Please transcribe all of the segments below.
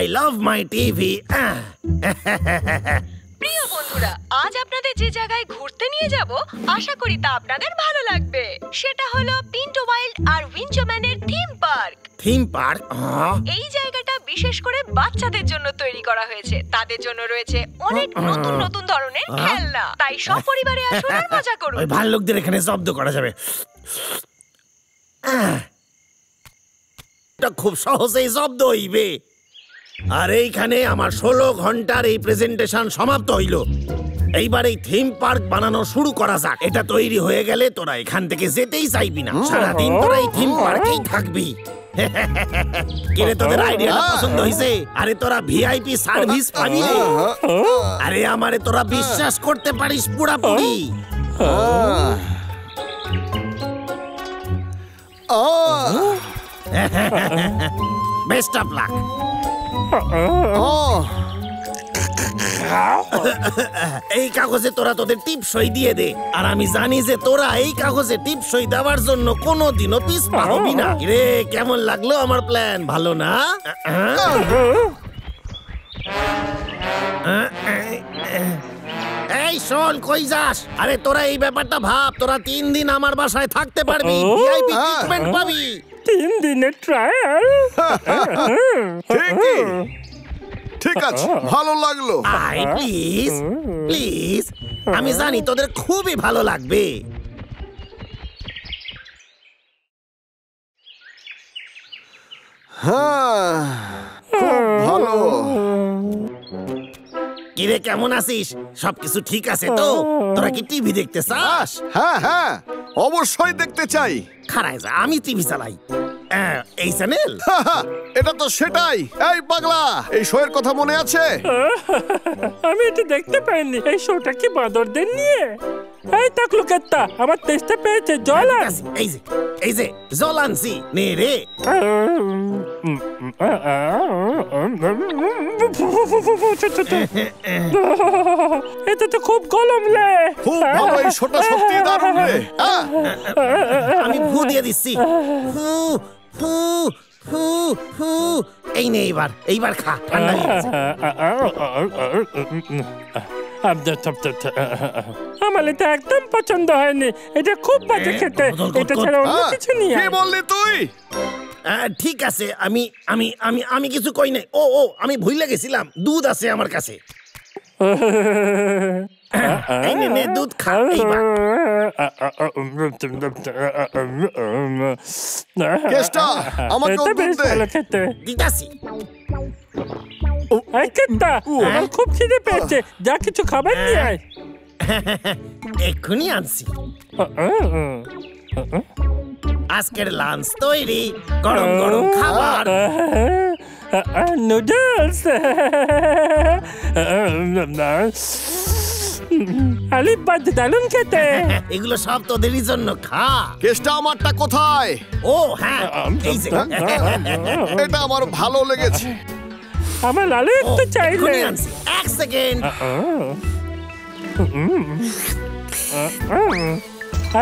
I love my TV. প্রিয় বন্ধুরা, আজ আপনাদের যে জায়গায় ঘুরতে নিয়ে যাব আশা করি তা আপনাদের ভালো লাগবে। সেটা হলো পিন্টো ওয়াইল্ড আর উইঞ্চম্যানের থিম পার্ক। Theme park? এই জায়গাটা বিশেষ করে বাচ্চাদের জন্য তৈরি করা হয়েছে। তাদের জন্য রয়েছে অনেক নতুন নতুন ধরনের খেলনা। তাই সপরিবারে আসুন আর মজা করুন। ওই ভাল্লুকদের এখানে শব্দ করা যাবে। এটা খুব সহজেই শব্দ হইবে। আর এইখানে আমার 16 ঘন্টার এই প্রেজেন্টেশন সমাপ্ত হইল। এইবার এই থিম পার্ক বানানো শুরু করা যাক। এটা তৈরি হয়ে গেলে তোরা এখান থেকে যেতেই চাইবি না। সারাদিন তোরা এই থিম পার্কেই থাকবি। কিরে, তোদের আইডিয়াটা পছন্দ হইছে? আরে তোরা ভিআইপি সার্ভিস পাবি রে। আরে আমারে তোরা বিশ্বাস করতে পারিস পুরাপুরি। Best of luck. এই কাগজে তোরা তোদের টিপ সই দিয়ে দে। আর আমি জানি যে তোরা এই কাগজে টিপ সই দেওয়ার জন্য কোনোদিনও পিছপা হবি না। রে, কেমন লাগলো আমার প্ল্যান? ভালো না? এই শোন, কই যাস? আরে তোরা এই ব্যাপারটা ভাব। তোরা 3 দিন আমার বাসায় থাকতে পারবি, ভিআইপি ট্রিটমেন্ট পাবি। 3 দিনের ট্রায়াল? ঠিক আছে, ভালো লাগলো। আই প্লিজ প্লিজ, আমি জানি তোদের খুবই ভালো লাগবে। হ্যাঁ, খুব ভালো। কিরে, কেমন আছিস? সবকিছু ঠিক আছে তো? তোরা কি টিভি দেখতে চাস? হ্যাঁ হ্যাঁ, অবশ্যই দেখতে চাই। খারাই যা, আমি টিভি চালাই। এই চ্যানেল? এটা তো সেটাই। এই পাগলা, এই শোয়ের কথা মনে আছে? আমি এটা দেখতে পাইনি। এই শোটা কি বাঁদরদের নিয়ে? এই তাকলুকেত্তা, আমার তেষ্টা পেয়েছে, জল আন। এই যে জল আনছি, নে রে। এটা তো খুব গরম রে। খুব ভালো, এই শোটা সত্যি দারুণ রে। আমি ফু দিয়ে দিচ্ছি। ফু ফু ফু ফু। এই নে, এইবার খা, ঠান্ডা হয়ে গেছে। আমার এটা একদম পছন্দ হয়নি। এটা খুব বাজে খেতে। এটা ছাড়া অন্য কিছু নিয়ে কি বললি তুই? ঠিক আছে, আমি আমি আমি আমি কিছু কই নাই। ও আমি ভুলে গেছিলাম, দুধ আছে আমার কাছে। এই নে, দুধ খা এইবার। কেষ্টা, আমাকে দুধ দে। দিতাছি। এই কেত্তা, আমার খুব খিদে পেয়েছে। যা কিছু খাবার নিয়ে আয়। এক্ষুনি আনছি। আজকের লাঞ্চ তৈরি, গরম গরম খাবার। নুডলস, আলিপাদ, দারুণ খেতে। এগুলো সব তোদেরই জন্য, খা। কেষ্টা, আমারটা কোথায়? ও হ্যাঁ, এই যে। এটা আমার ভালো লেগেছে। আমার আলু একটু চাইলে। এক সেকেন্ড।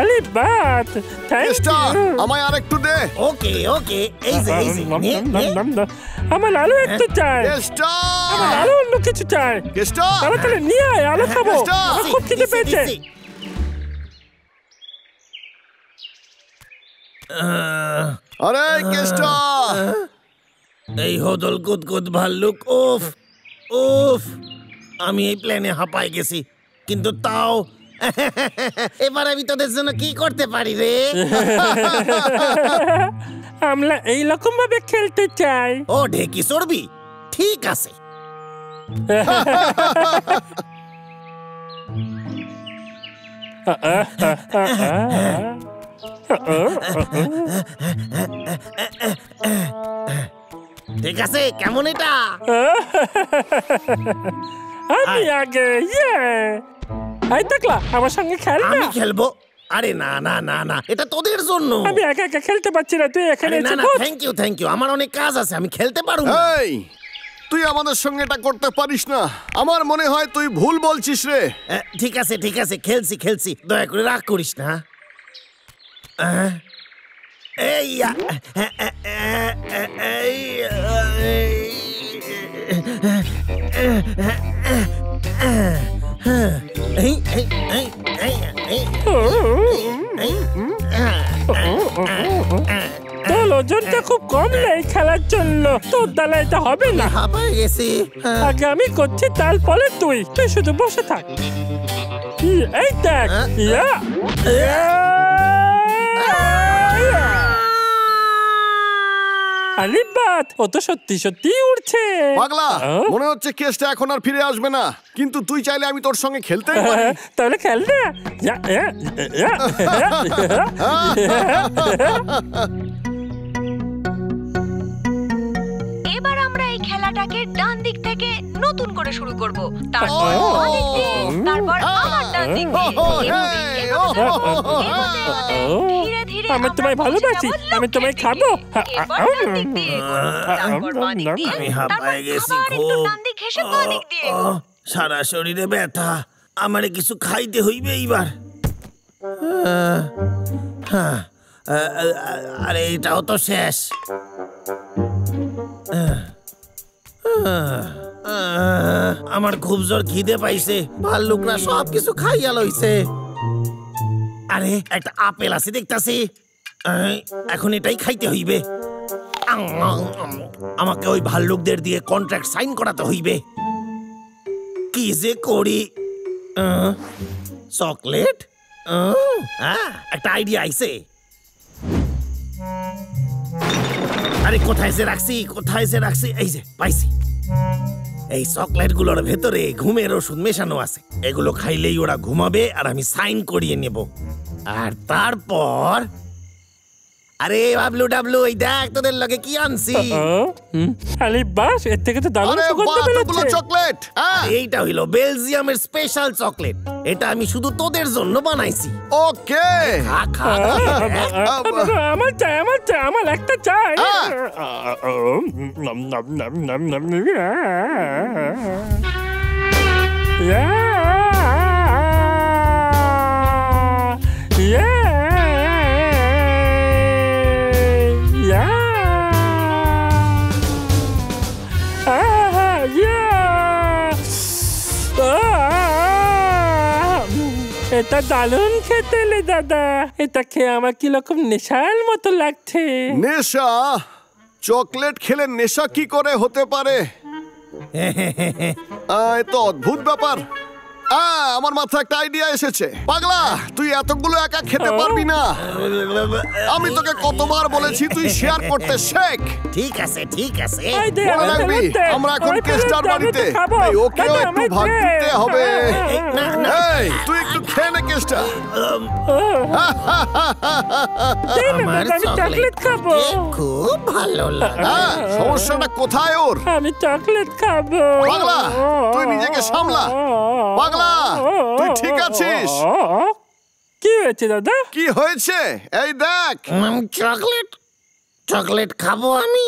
আলিবাদ, কেষ্টা, আমায় আরেকটু দে। ওকে ওকে, এই যে আমার আলু একটু চাই। কেষ্টা, আমার আলু অন্য কিছু চাই। কেষ্টা, তাড়াতাড়ি নিয়ে আয়, আলু খাবো। আমার খুব খিদে পেয়েছে। আরে কেষ্টা, এই হদল কুদকুদ ভাল্লুক, উফ উফ। আমি এই প্লেনে হাঁপাই গেছি, কিন্তু তাও এবার আমি তোদের জন্য কি করতে পারি রে? আমরা এইরকম ভাবে খেলতে চাই। ও ঢেকি চড়বি? ঠিক আছে। ঠিক আছে, কেমন এটা? আমি আগে। এই দেখলা, আমার সঙ্গে খেল। আমি খেলবো? আরে না না না না, এটা তোদের জন্য। আমি একা একা খেলতে পারছি না, তুই এখানে। না না, থ্যাংক ইউ, আমার অনেক কাজ আছে, আমি খেলতে পারবো। এই, তুই আমাদের সঙ্গে এটা করতে পারিস না। আমার মনে হয় তুই ভুল বলছিস রে। ঠিক আছে, খেলছি, দয়া করে রাগ করিস না। এই তোর ওজনটা খুব কম নেই খেলার জন্য, তোর দ্বারা এটা হবে না। হাঁপায় গেছি। আগে আমি করছি, তারপরে তুই শুধু বসে থাক। এই দেখ, ইয়া আরে বাত, ও তো সত্যি সত্যি উঠছে। পাগলা, মনে হচ্ছে কেসটা এখন আর ফিরে আসবে না, কিন্তু তুই চাইলে আমি তোর সঙ্গে খেলতে পারি। তাহলে খেল না। এবার আমরা এই খেলাটাকে ডান দিক থেকে নতুন করে শুরু করব। তারপর অনেক দিক, তারপর আমার ডান দিক দিয়ে। ধীরে ধীরে আমি তোমায় ভালোবাসি, আমি তোমায় খাবো। এবার ডান দিক দিয়ে এগোনো, তারপর বাঁ দিক দিয়ে, আমি তারপর হাঁপায় গেছি আবার একটু খুব। ডান দিক ঘেঁষে বাঁ দিক দিয়ে এগোনো। সারা শরীরে ব্যথা, আমারে কিছু খাইতে হইবে এইবার। আরে এটাও তো শেষ। আমার খুব জোর খিদে পাইছে, ভাল্লুকরা সব কিছু খাইয়া লইছে। আরে একটা আপেল আছে দেখতাছি, এখন এটাই খাইতে হইবে। আমাকে ওই ভাল্লুকদের দিয়ে কন্ট্রাক্ট সাইন করাতে হইবে। কি যে করি? চকলেট? একটা আইডিয়া আইছে। আরে কোথায় যে রাখছি, এই যে পাইছি। এই চকলেট গুলোর ভেতরে ঘুমের ওষুধ মেশানো আছে, এগুলো খাইলেই ওরা ঘুমাবে আর আমি সাইন করিয়ে নেব। আর তারপর আরে বাবলু ডাবলু, এই দেখ তোদের লগে কি আনছি। আরে বাস, এর থেকে তো দারুণ সুগন্ধ বেরোচ্ছে। চকলেট, এইটা হইলো বেলজিয়ামের স্পেশাল চকলেট, এটা আমি শুধু তোদের জন্য বানাইছি। ওকে। খা খা। আমার চাই, আমার একটা চাই। এটা দারুণ খেতে লে দাদা, এটা খেয়ে আমার কিরকম নেশার মতো লাগছে। নেশা? চকলেট খেলে নেশা কি করে হতে পারে? এ তো অদ্ভুত ব্যাপার। আমার মাথায় একটা আইডিয়া এসেছে। পাগলা, তুই এতগুলো একা খেতে পারবি না। আমি তোকে কতবার বলেছি তুই শেয়ার করতে শেখ। ঠিক আছে ঠিক আছে। মনে রাখবি, আমরা এখন কেস্টার বাড়িতে, তাই ওকেও একটু ভাগ দিতে হবে। এই, তুই একটু খেয়ে নে কেস্টা। আমার চকলেট খাবো, খুব ভালো লাগে। সমস্যাটা কোথায় ওর? আমি চকলেট খাবো। পাগলা, তুই নিজেকে সামলা। পাগলা, তুই ঠিক আছিস? কি হয়েছে দাদা? কি হয়েছে? এই দেখ। চকলেট খাবো আমি।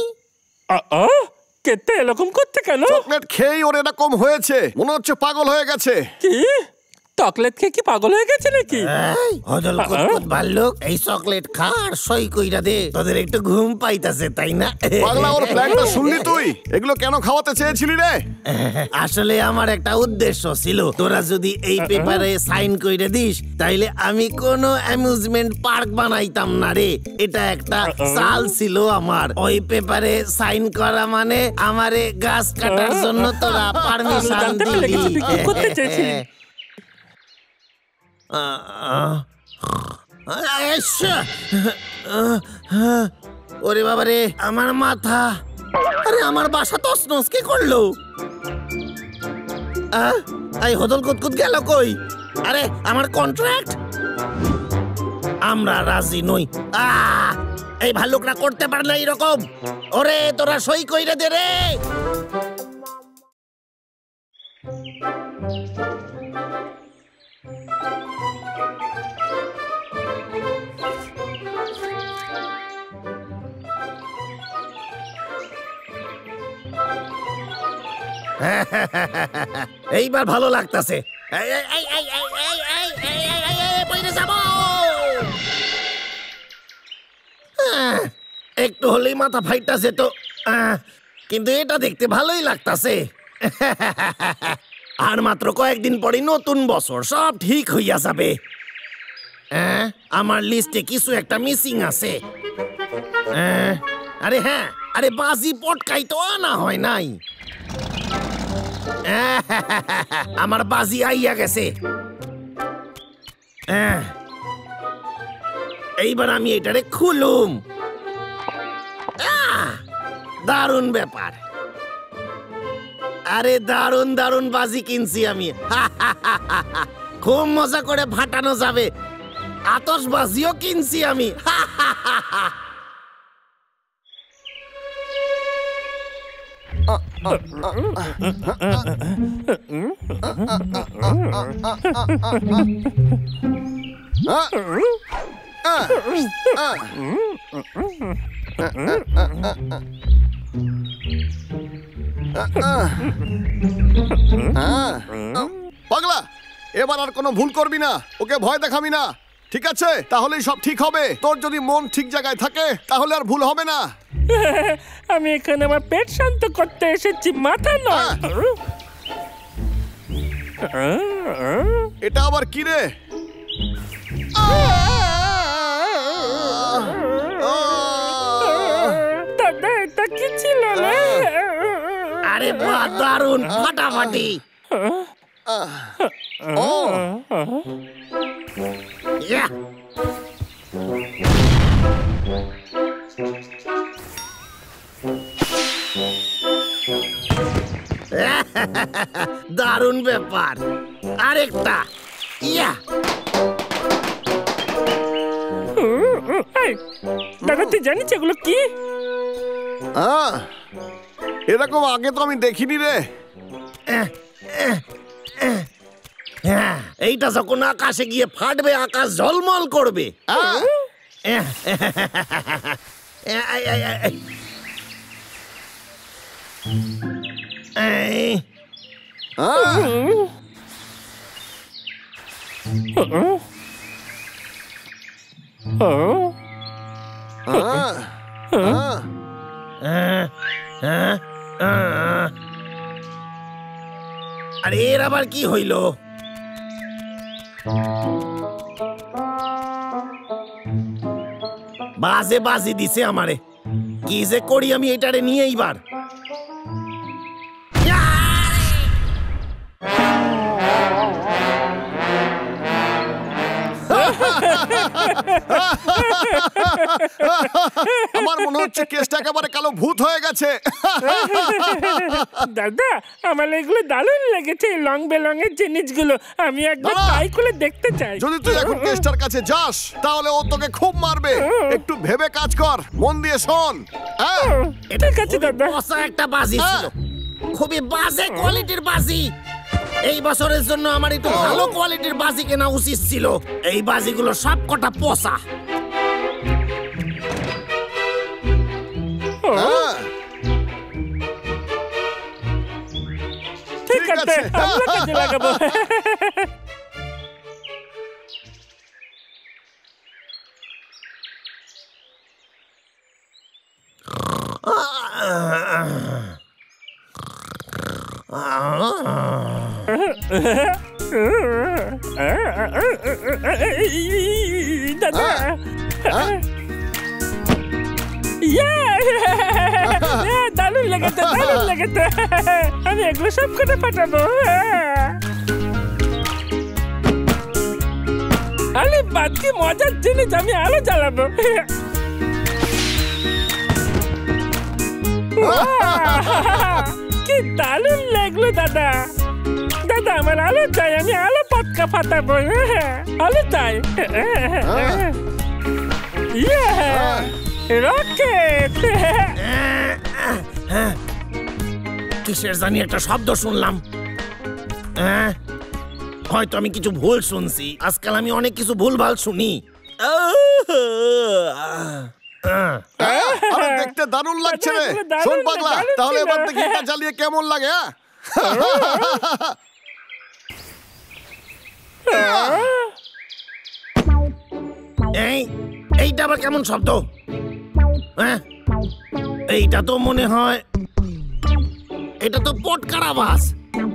কেতে এরকম করতে কেন? চকলেট খেয়েই ওর এরকম হয়েছে, মনে হচ্ছে পাগল হয়ে গেছে। কি চকলেট খেয়ে কি পাগল হয়ে গেছে নাকি? ভাল্লুক, এই চকলেট খা আর সই কইরা দে, তোদের একটু ঘুম পাইতাছে তাই না? পাগলা, ওর প্ল্যানটা শুনলি তুই? এগুলো কেন খাওয়াতে চেয়েছিলি রে? আসলে আমার একটা উদ্দেশ্য ছিল, তোরা যদি এই পেপারে সাইন কইরা দিস তাইলে আমি কোনো অ্যামিউজমেন্ট পার্ক বানাইতাম না রে। এটা একটা চাল ছিল আমার। ওই পেপারে সাইন করা মানে আমারে গাছ কাটার জন্য তোরা পারমিশন দিলি। করতে চেয়েছিলি? ওরে বাবারে, আমার মাথা। আরে আমার বাসা তছনছ কে করলো? এই হদল কুতকুত গেল কই? আরে আমার কন্ট্রাক্ট। আমরা রাজি নই। এই ভাল্লুকরা করতে পারে না এরকম। ওরে তোরা সই কইরা দে রে। এইবার ভালো লাগতাছে। একটু হলেই মাথা ফাইটাছে তো, কিন্তু এটা দেখতে ভালোই লাগতাছে। আর মাত্র কয়েকদিন পরে নতুন বছর, সব ঠিক হইয়া যাবে। আমার লিস্টে কিছু একটা মিসিং আছে। আরে হ্যাঁ, আরে বাজি পটকাই তো আনা হয় নাই। আমার বাজি আইয়া গেছে। এইবার আমি এটারে খুলুম। দারুণ ব্যাপার। আরে দারুণ দারুণ বাজি কিনছি আমি। খুব মজা করে ফাটানো যাবে। আতশবাজিও কিনছি আমি। পাগলা, এবার আর কোনো ভুল করবি না, ওকে ভয় দেখাবি না, ঠিক আছে? তাহলেই সব ঠিক হবে। তোর যদি মন ঠিক জায়গায় থাকে তাহলে আর ভুল হবে না। আমি এখানে আমার পেট শান্ত করতে এসেছি, মাথা নয়। এটা আবার কি রে? দাদা, এটা কি ছিল রে? আরে বাহ, দারুণ ফাটাফাটি। Yeah. দারুণ ব্যাপার। আরেকটা। ইয়া, দাদা তুই জানিস এগুলো কি? এরকম আগে তো আমি দেখিনি রে। এইটা যখন আকাশে গিয়ে ফাটবে, আকাশ ঝলমল করবে। আরে এর আবার কি হইল? বাজে বাজি দিছে আমারে। কি যে করি আমি এটারে নিয়ে এইবার। আমার মনে হচ্ছে কেসটা একেবারে কালো ভূত হয়ে গেছে। দাদা, আমার এগুলো দারুণ লেগেছে, লং বেলঙের জিনিসগুলো। আমি একবার ট্রাই করে দেখতে চাই। যদি তুই এখন কেসটার কাছে যাস তাহলে ও তোকে খুব মারবে। একটু ভেবে কাজ কর, মন দিয়ে শোন। ঠিক আছে দাদা। পচা একটা বাজি ছিল, খুবই বাজে কোয়ালিটির বাজি। এই বছরের জন্য আমার একটু ভালো কোয়ালিটির বাজি কেনা উচিত ছিল। এই বাজিগুলো সব কটা পচা। ঠিক আছে, আমরা কাজে লাগাবো। দাদা, দারুণ লেগেছে, দারুণ লেগেছে। আমি এগুলো সব করে ফাটাবো। আরে বাদ, কি মজার জিনিস, আমি আলো জ্বালাবো। কি দারুণ লাগলো দাদা। দাদা, আমার আলো চাই, আমি আলো পটকা ফাটাবো। আলো চাই। রকেট। কিসের জানি একটা শব্দ শুনলাম। হয়তো আমি কিছু ভুল শুনছি। আজকাল আমি অনেক কিছু ভুলভাল শুনি। দেখতে দারুণ লাগছে রে। শোন পাগলা, তাহলে এবার দেখি এটা জ্বালিয়ে কেমন লাগে। এইটা আবার কেমন শব্দ? হ্যাঁ, এইটা তো মনে হয় এটা তো পটকার আওয়াজ,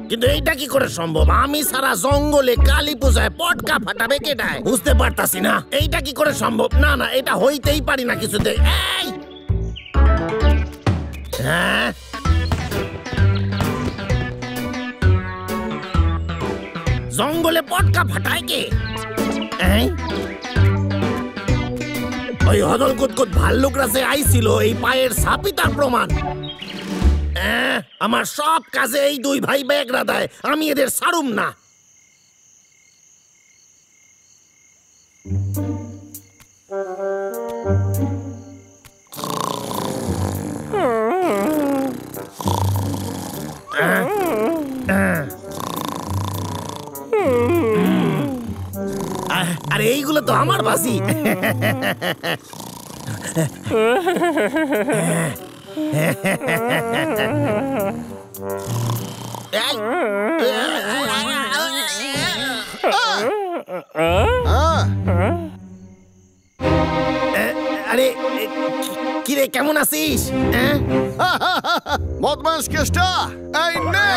কিন্তু এইটা কি করে সম্ভব? আমি সারা জঙ্গলে কালী পূজায় পটকা ফাটাবে কেটায় বুঝতে পারতাছি না। এইটা কি করে সম্ভব? না না, এটা হইতেই পারি না কিছুতে। এই হ্যাঁ, জঙ্গলে পটকা ফাটায় কে? এই ওই হদল কুতকুত ভাল্লুকরা যে আইছিল, এই পায়ের ছাপই তার প্রমাণ। আমার সব কাজে এই দুই ভাই ব্যাগরা দেয়, আমি এদের ছাড়ুম না। আরে এইগুলো তো আমার বাসি। আরে কিরে, কেমন আছিস? বদমাস কেষ্টা, এই নে।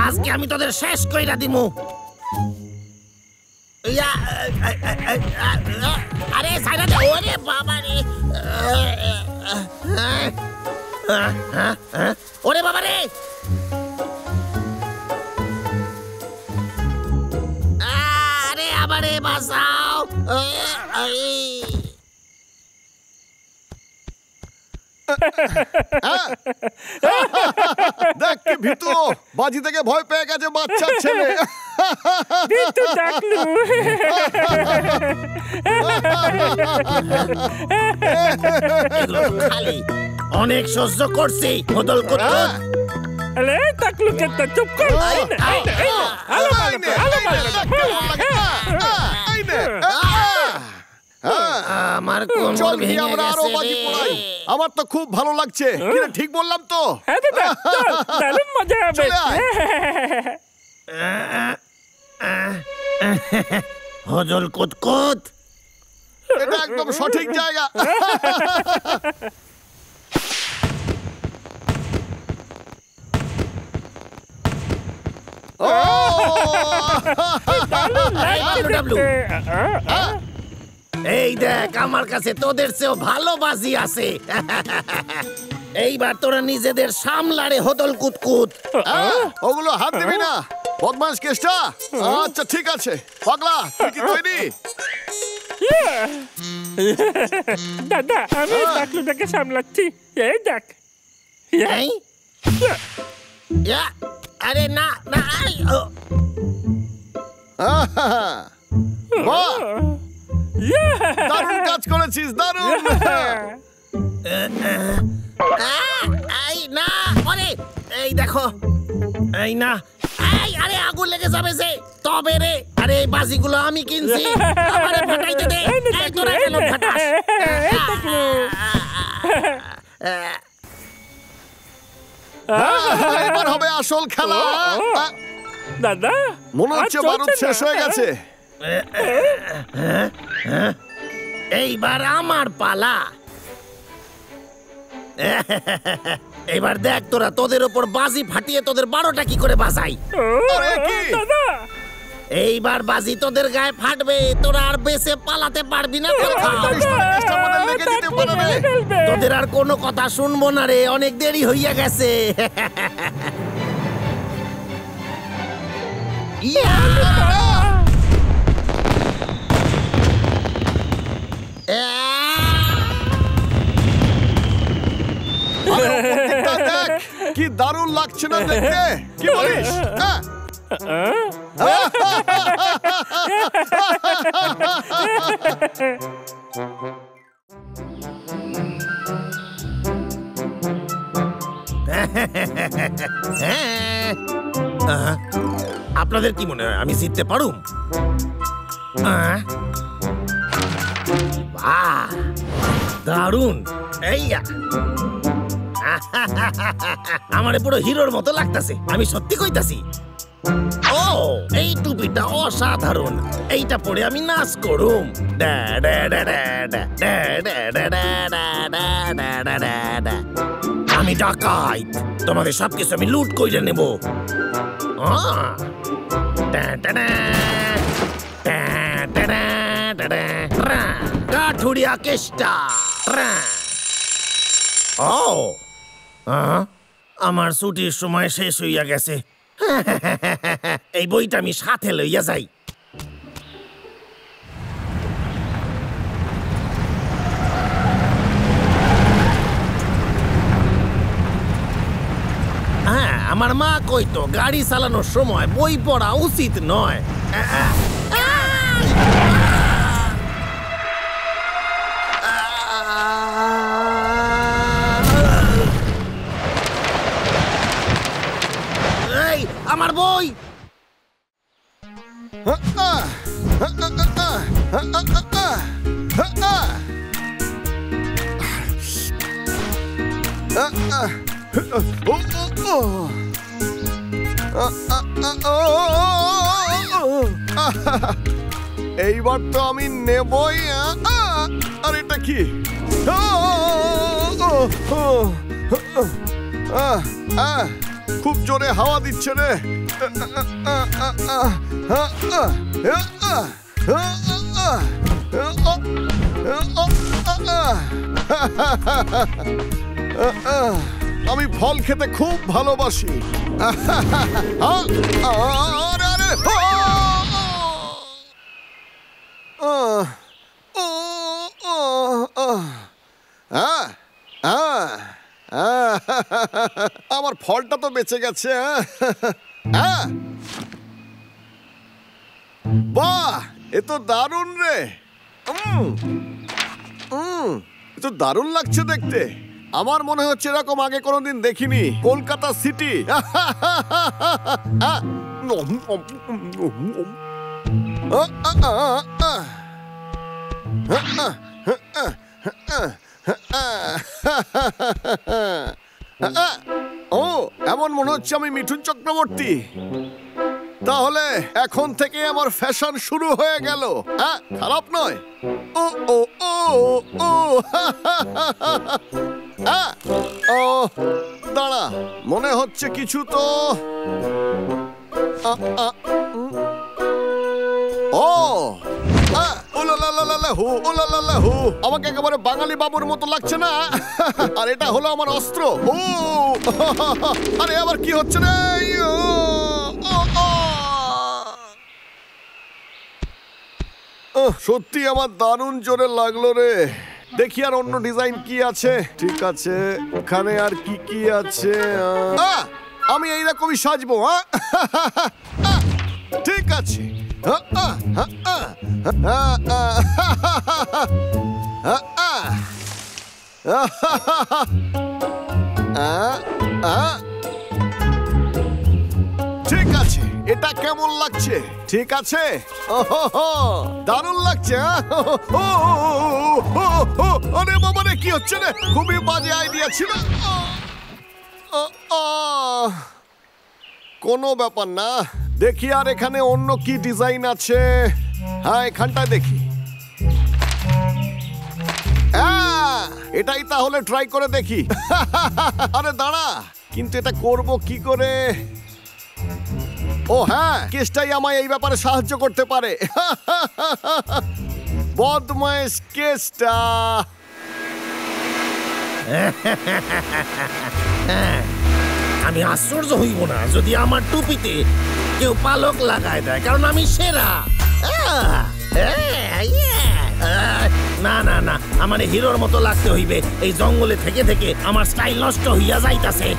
আজকে আমি তোদের শেষ কইরা দিমু। আরে সাইরা দে। ওরে বাবা রে, ওরে বাবা রে, আরে আবারে বাঁচাও। দেখ কি ভিতু, বাজি থেকে ভয় পেয়ে গেছে বাচ্চার ছেলে। ভিতু ডাকলু। এগুলো তো খালি, অনেক সহ্য করছি। বদল করতে আরে টাকলু কেতা, চুপ কর। আমার কোমর ভেঙে আমরা আরো বাজি পোড়াই। গেছে। আমার তো খুব ভালো লাগছে। কিরে, ঠিক বললাম তো? হ্যাঁ দাদা, চল, দারুণ মজা হবে। চলে আয়। হজল কুতকুত, এটা একদম সঠিক জায়গা। ও এই দেখ, আমার কাছে তোদের চেয়েও ভালো বাজি আছে। এইবার তোরা নিজেদের সামলারে হদল কুতকুত। ওগুলো হাত দিবি না, বদমাস কেষ্টা। আচ্ছা ঠিক আছে। পাগলা, তুই কি তৈরি? দাদা, আমি টাকলুটাকে সামলাচ্ছি। এই দেখ। এই? ইয়া, আরে না না, বাহ, দারুণ কাজ করেছিস, দারুণ। এই না, আরে এই দেখো, এই না, এই আরে আগুন লেগে যাবে যে। তবে রে, আরে এই বাজিগুলো আমি কিনছি, আমারে ফাটাইতে দে। এই তোরা কেন ফাটাস? এবার হবে আসল খেলা। দাদা, মনে হচ্ছে বারুদ শেষ হয়ে গেছে। এইবার আমার পালা। এবার দেখ তোরা, তোদের ওপর বাজি ফাটিয়ে তোদের 12টা কি করে বাজাই। আরে কি? দাদা, এইবার বাজি তোদের গায়ে ফাটবে, তোরা আর বেঁচে পালাতে পারবি না। আমাদের লেগে যেতে পারে রে। তোদের আর কোনো কথা শুনবো না রে, অনেক দেরি হইয়া গেছে। দেখ কি দারুণ লাগছে না দেখতে, কি বলিস? আপনাদের কি মনে হয় আমি জিততে পারুম? বাহ, দারুণ। এইয়া আমারে পুরো হিরোর মতো লাগতাছে, আমি সত্যি কইতাছি। ও এই টুপিটা অসাধারণ, এইটা পরে আমি নাচ করুম। আমি ডাকাইত, তোমাদের সবকিছু আমি লুট করে নেব। কাঠুরিয়া কেষ্টা। ও আমার ছুটির সময় শেষ হইয়া গেছে। এই বইটা আমি সাথে লইয়া যাই। হ্যাঁ, আমার মা কইতো গাড়ি চালানোর সময় বই পড়া উচিত নয়। এই আমার বই। এইবার তো আমি নেবই। আর এটা কি? খুব জোরে হাওয়া দিচ্ছে রে। আমি ফল খেতে খুব ভালোবাসি। আমার ফলটা তো বেঁচে গেছে। বাহ, এ তো দারুণ রে। এ তো দারুণ লাগছে দেখতে। আমার মনে হচ্ছে এরকম আগে কোনোদিন দেখিনি। কলকাতা সিটি। ও, এমন মনে হচ্ছে আমি মিঠুন চক্রবর্তী। তাহলে এখন থেকে আমার ফ্যাশন শুরু হয়ে গেল। খারাপ নয়। ও ও ও ও ও দাঁড়া, মনে হচ্ছে কিছু তো। ও আমাকে একেবারে বাঙালি বাবুর মতো লাগছে না? আর এটা হলো আমার অস্ত্র। ও আরে আবার কি হচ্ছে রে? সত্যি আমার দারুণ জোরে লাগলো রে। দেখি আর অন্য ডিজাইন কি আছে। ঠিক আছে, এখানে আর কি কি আছে? আমি এইরকমই সাজবো। ঠিক আছে। ঠিক আছে, এটা কেমন লাগছে? ঠিক আছে, দারুণ লাগছে। আরে বাবা রে, কি হচ্ছে রে? খুবই বাজে আইডিয়া ছিল। কোনো ব্যাপার না, দেখি আর এখানে অন্য কি ডিজাইন আছে। হ্যাঁ, এখানটায় দেখি। এটাই তাহলে ট্রাই করে দেখি। আরে দাঁড়া, কিন্তু এটা করব কি করে? ও হ্যাঁ, কেসটাই আমায় এই ব্যাপারে সাহায্য করতে পারে। বদমাইশ কেসটা। আমি আশ্চর্য হইব না যদি আমার টুপিতে কেউ পালক লাগায় দেয়, কারণ আমি সেরা। না না না, আমার হিরোর মতো লাগতে হইবে। এই জঙ্গলে থেকে থেকে আমার স্টাইল নষ্ট হইয়া যাইতাছে।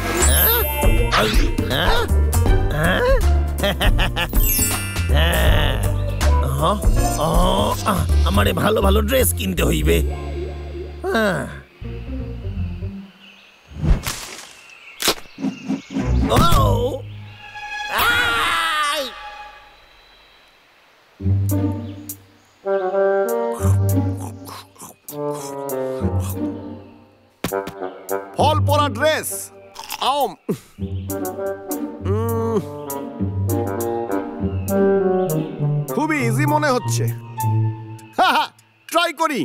আমারে ভালো ভালো ড্রেস কিনতে হইবে। ফল পরা ড্রেস। হচ্ছে। ট্রাই করি।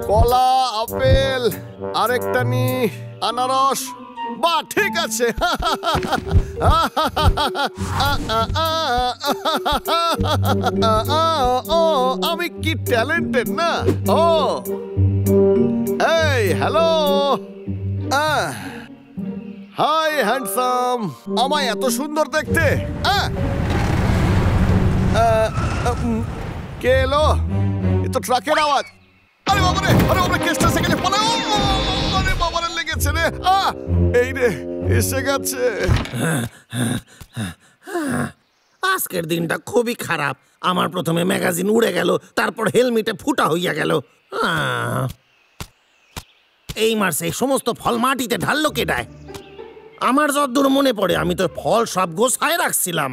কলা, আপেল, আরেকটা নি, আনারস। বাহ, ঠিক আছে। আমি কি ট্যালেন্টেড না? ও এই হ্যালো, হাই হ্যান্ডসাম। আমায় এত সুন্দর দেখতে। কে এলো? এ তো ট্রাকের আওয়াজ। আরে বাবারে, আরে বাবারে, কেসটা সেকেন্ডে পড়ে। আরে বাবারে, লেগেছে রে। এই রে, এসে গেছে। আজকের দিনটা খুবই খারাপ। আমার প্রথমে ম্যাগাজিন উড়ে গেল, তারপর হেলমেটে ফুটা হইয়া গেল। এই মাসে সমস্ত ফল মাটিতে ঢাললো কেডায়? আমার যতদূর মনে পড়ে আমি তো ফল সব গোছায় রাখছিলাম।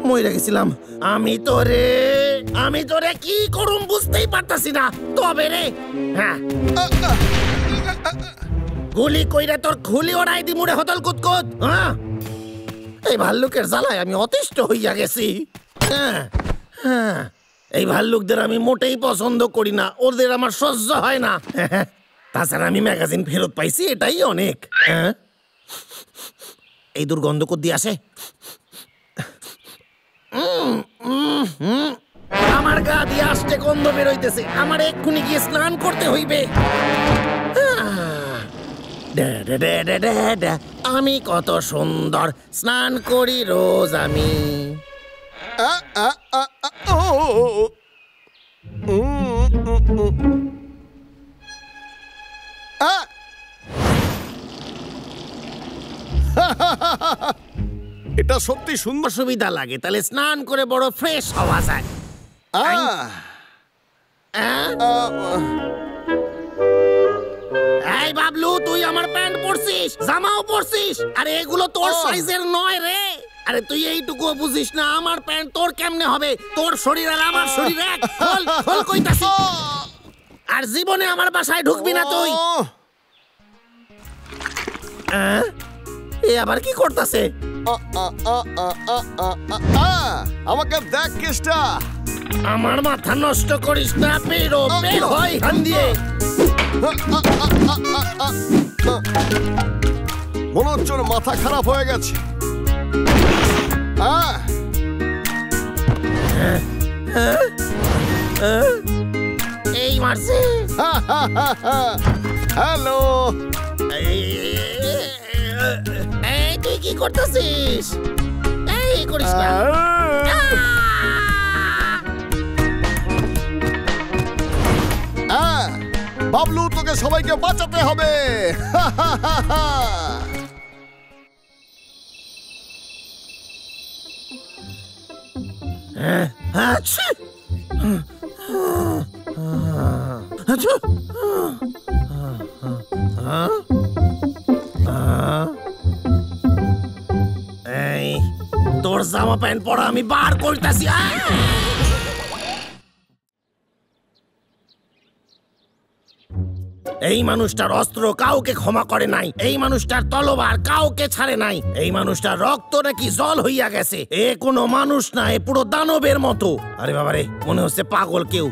মরে গেছিলাম। আমি তোরে কি করুম বুঝতেই পারতাছি না। তবে রে, হ্যাঁ, গুলি কইরা তোর খুলি ওড়াই দি মুড়ে হতল কুতকুত। এই ভাল্লুকের জ্বালায় আমি অতিষ্ঠ হইয়া গেছি। এই ভাল্লুকদের আমি মোটেই পছন্দ করি না, ওদের আমার সহ্য হয় না। তাছাড়া আমি ম্যাগাজিন ফেরত পাইছি, এটাই অনেক। এই দুর্গন্ধ দিয়ে আসে। আমার গা দিয়ে আসতে গন্ধ বেরোইতেছে। আমার এক্ষুনি গিয়ে স্নান করতে হইবে। আমি কত সুন্দর স্নান করি রোজ আমি। এটা সত্যি সুন্দর। সুবিধা লাগে, তাহলে স্নান করে বড় ফ্রেশ হওয়া যায়। এই বাবলু, তুই আমার প্যান্ট পরছিস, জামাও পরছিস, আরে এগুলো তোর সাইজের নয় রে। আরে তুই এইটুকু বুঝিস না, আমার প্যান্ট তোর কেমনে হবে? তোর শরীর আর আমার শরীর এক। খোল কইতাছি। আর জীবনে আমার বাসায় ঢুকবি না তুই। এ আবার কি করতেছে? আমাকে দেখ কেসটা। আমার মাথা নষ্ট করিস না। বের হয় হান দিয়ে। মনে হচ্ছে ওর মাথা খারাপ হয়ে গেছে। এই মারছে। হ্যালো, এই তুই কি করতেছিস? এই করিস না। বাবলু, তোকে সবাইকে বাঁচাতে হবে। এই তোর জামা প্যান্ট পরা আমি বার করতেছি। এই মানুষটার অস্ত্র কাউকে ক্ষমা করে নাই। এই মানুষটার তলোয়ার কাউকে ছাড়ে নাই। এই মানুষটার রক্ত নাকি জল হইয়া গেছে। এ কোনো মানুষ না, এ পুরো দানবের মতো। আরে বাবারে, মনে হচ্ছে পাগল কেউ।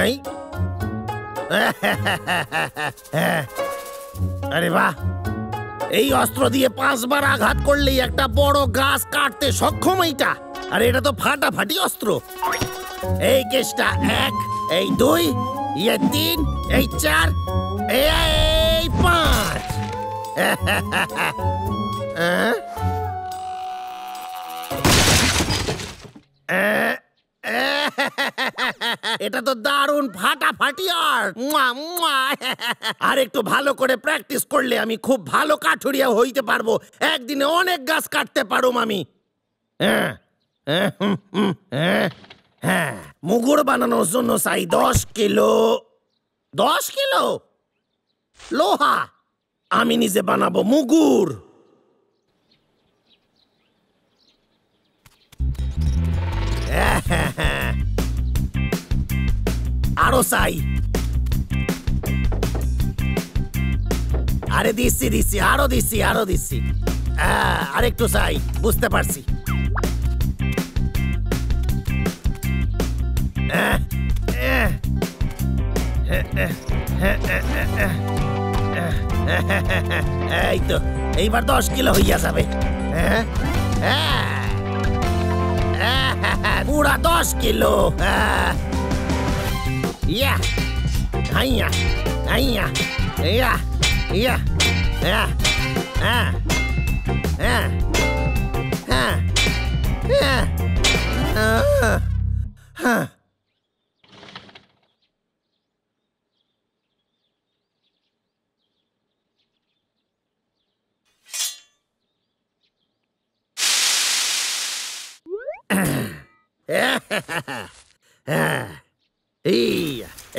এই আরে বাহ, এই অস্ত্র দিয়ে 5 বার আঘাত করলেই একটা বড় গাছ কাটতে সক্ষম এইটা। আর এটা তো ফাটাফাটি অস্ত্র। এই কেসটা 1, এই 2, এই 3, এই 4, এই 5। এটা তো দারুণ ফাটাফাটি আর একটু ভালো করে প্র্যাকটিস করলে আমি খুব ভালো কাঠুরিয়া হইতে পারবো। একদিনে অনেক গাছ কাটতে পারো আমি। হ্যাঁ, মুগুর বানানোর জন্য চাই 10 কিলো লোহা। আমি নিজে বানাবো মুগুর। আরো চাই। আরে দিচ্ছি আরো দিচ্ছি। আরেকটু চাই, বুঝতে পারছি। এই তো, এইবার 10 কিলো হইয়া যাবে। পুরা 10 কিলো। ইয়া হাইয়া হাইয়া ইয়া ইয়া হ্যাঁ হ্যাঁ হ্যাঁ হ্যাঁ হ্যাঁ।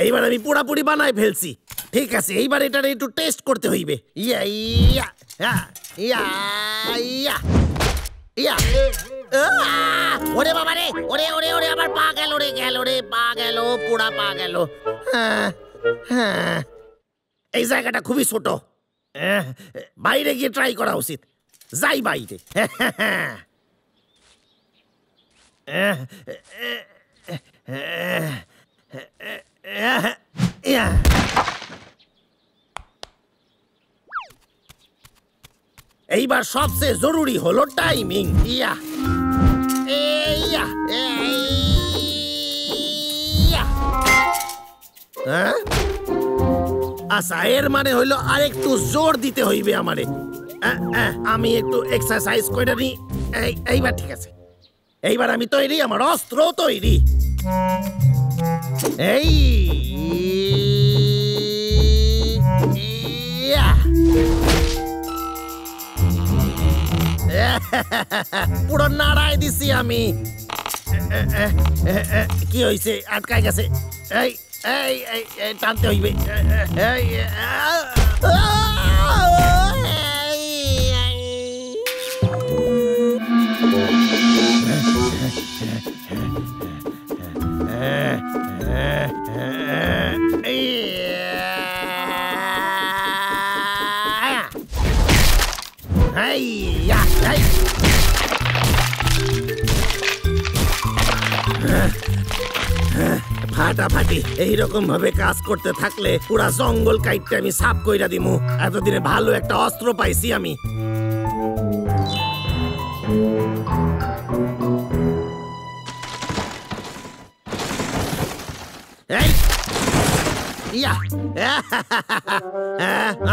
এইবার আমি পুরাপুরি বানাই ফেলছি। ঠিক আছে, এইবার এটা একটু টেস্ট করতে হইবে। ইয়া ইয়া ইয়া ইয়া ইয়া। ওরে বাবা রে, ওরে ওরে ওরে, আমার পা গেল রে, পা গেল, পুরা পা গেল। এই জায়গাটা খুবই ছোট, বাইরে গিয়ে ট্রাই করা উচিত। যাই বাইরে। এইবার সবচেয়ে জরুরি হলো টাইমিং। ইয়া ইয়া ইয়া। আচ্ছা, এর মানে হইলো আরেকটু জোর দিতে হইবে আমারে। আমি একটু এক্সারসাইজ করে নি। এইবার ঠিক আছে, এইবার আমি তৈরি, আমার অস্ত্র তৈরি। এই পুরো নাড়াই দিছি আমি। কি হয়েছে? আটকায় গেছে। এই এই এই টানতে হইবে। ফাটাফাটি এইরকম ভাবে কাজ করতে থাকলে পুরা জঙ্গল কাইটটা আমি সাফ কইরা দিমু। এতদিনে ভালো একটা অস্ত্র পাইছি আমি।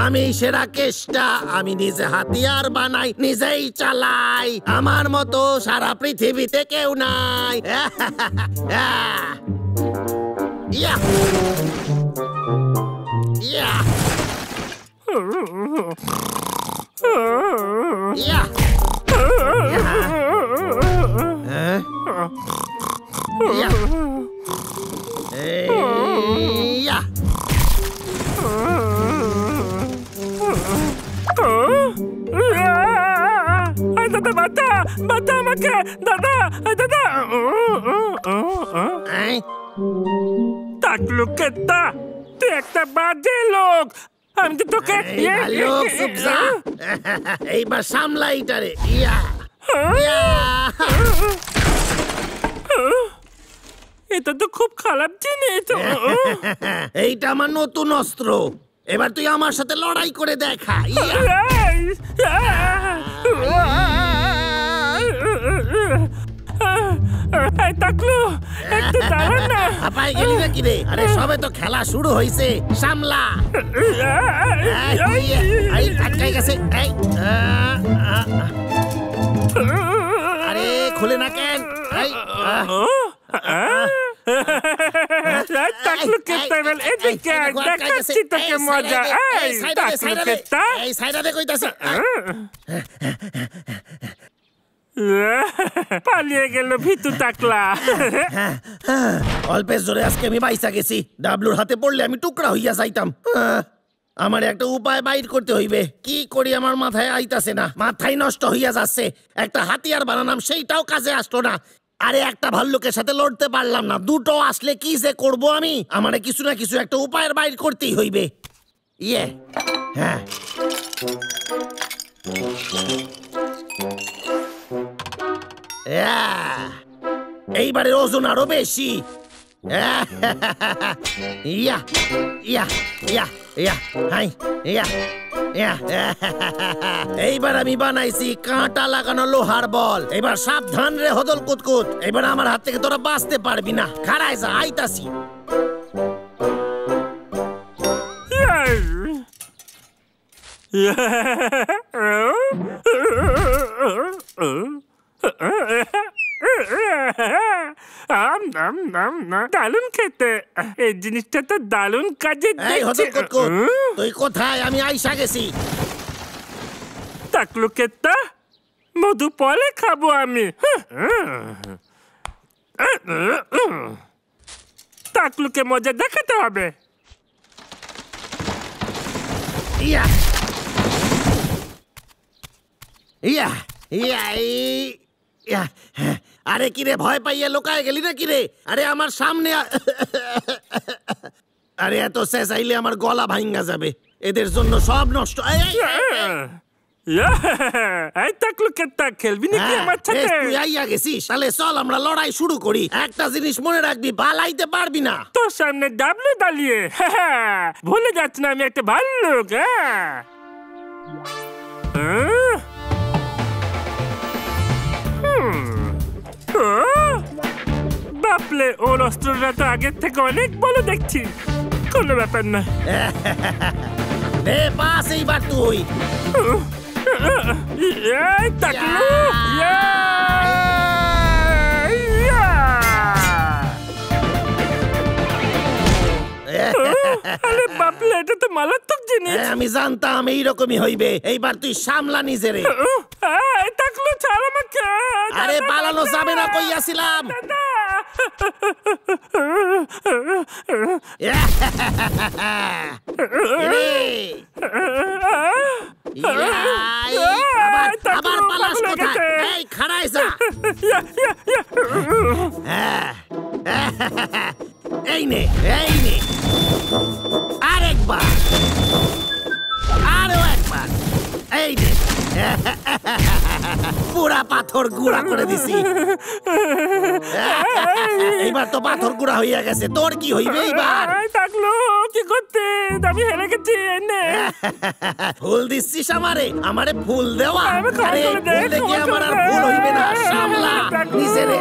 আমি সেরা কেষ্টা, আমি নিজে হাতিয়ার বানাই, নিজেই চালাই। আমার মতো সারা পৃথিবীতে কেউ নাই। ইয়া ইয়া ইয়া ইয়া ইয়া। দাদা বাতা বাতা আমাকে, দাদা দাদা। টাকলু কেতা, তুই একটা বাজে লোক। আমি তো তোকে এইবার সামলা এইটারে। ইয়া ইয়া। এটা তো খুব খারাপ জিনিস। এইটা আমার নতুন অস্ত্র। এবার তুই আমার সাথে লড়াই করে দেখা। টাকলু একটু দাঁড়া না। হাঁপাই গেলি নাকি রে? আরে সবে তো খেলা শুরু হয়েছে, সামলা। আটকাই গেছে। আরে খুলে না কেন? টাকলু কেতা বল, এদিকে দেখাচ্ছি তোকে মজা। টাকলু কেতা এই সাইডে কইতাছে। পালিয়ে গেল ভিতু টাকলা। অল্পের জোরে আজকে আমি বাইসা গেছি। ডাবলুর হাতে পড়লে আমি টুকরা হইয়া যাইতাম। আমার একটা উপায় বাইর করতে হইবে। কি করি আমার মাথায় আইতাছে না, মাথায় নষ্ট হইয়া যাচ্ছে। একটা হাতিয়ার বানালাম, সেইটাও কাজে আসতো না। আরে একটা ভাল্লুকের সাথে লড়তে পারলাম না, দুটো আসলে কি যে করব আমি? আমারে কিছু না কিছু একটা উপায় বাইর করতেই হইবে। ইয়ে, হ্যাঁ, এইবারের ওজন আরো বেশি। ইয়া ইয়া ইয়া ইয়া হাই ইয়া ইয়া। এইবার আমি বানাইছি কাঁটা লাগানো লোহার বল। এবার সাবধান রে হদল কুতকুত, এবার আমার হাত থেকে তোরা বাঁচতে পারবি না। খাড়ায় যা, আইতাছি। দারুন খেতে, এই জিনিসটা তো দারুন কাজে এই হদল দিচ্ছে। কুতকুত, তুই কোথায়? আমি আইসা গেছি। টাকলু কেতা, মধু পরে খাবো আমি। টাকলুকে মজা দেখাতে হবে। ইয়া ইয়া ইয়া ইয়া। আরে কিরে, ভয় পাইয়া লোকায় গেলি না কিরে? আরে আমার সামনে আরে এত চেঁচাইলে আমার গলা ভাঙ্গা যাবে। এদের জন্য সব নষ্ট। এই টাকলু কেতা, খেলবি নাকি আমার সাথে? তুই আইয়া গেছিস, তাহলে চল আমরা লড়াই শুরু করি। একটা জিনিস মনে রাখবি, পালাইতে পারবি না। তোর সামনে ডাবলে দাঁড়িয়ে ভুলে যাচ্ছি না আমি একটা ভাল্লুক। বাপলে, ওর অস্ত্রটা তো আগের থেকে অনেক বড় দেখছি। কোনো ব্যাপার না। পাস এইবার তুই। টাকলু, আরে বাপলে, এটা তো মারাত্মক জিনিস। আমি জানতাম এইরকমই হইবে। এইবার তুই সামলা নিজেরে। টাকলু, ছাড় আমাকে। আরে পালানো যাবে না কইয়াছিলাম। আবার পালাস কোথায়? এই খাড়ায় যা। এই নে, এই নে, আরেকবার, আরো একবার। এই নে, পুরা পাথর গুঁড়া করে দিছি। এইবার তো পাথর গুঁড়া হইয়া গেছে, তোর কি হইবে এইবার? টাকলু, কি করতে? আমি হেরে গেছি। ফুল দিচ্ছিস আমারে? আমারে ফুল দেওয়া? আরে ফুল দেখে আমার আর ফুল হইবে না। সামলা নিজেরে।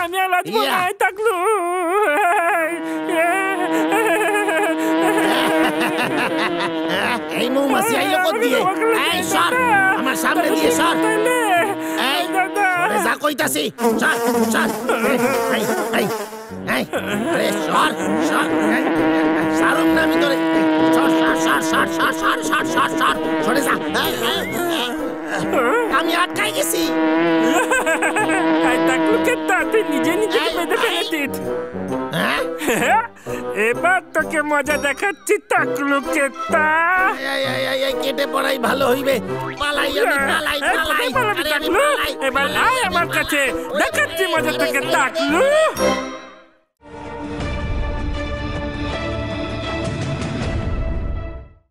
আমি আর লাগবো না টাকলু। এই মৌমাছি আইলো কোথ দিয়ে? এই সর, আমার সামনে দিয়ে সর। এই সরে যা কইতাছি। সর সর। এই এই এই, আরে সর সর। সারুম না আমি তোরে। সর সর সর সর সর সর সর সর সর, সরে যা। আমি আটকাই গেছি। টাকলু কেতা, তুই নিজে নিজেকে বেঁধে ফেলেছিস। এবার তোকে মজা দেখাচ্ছি টাকলু কেতা। কেটে পড়াই ভালো হইবে। পালাই আমি, পালাই পালাই। এবার আয় আমার কাছে, দেখাচ্ছি মজা তোকে টাকলু।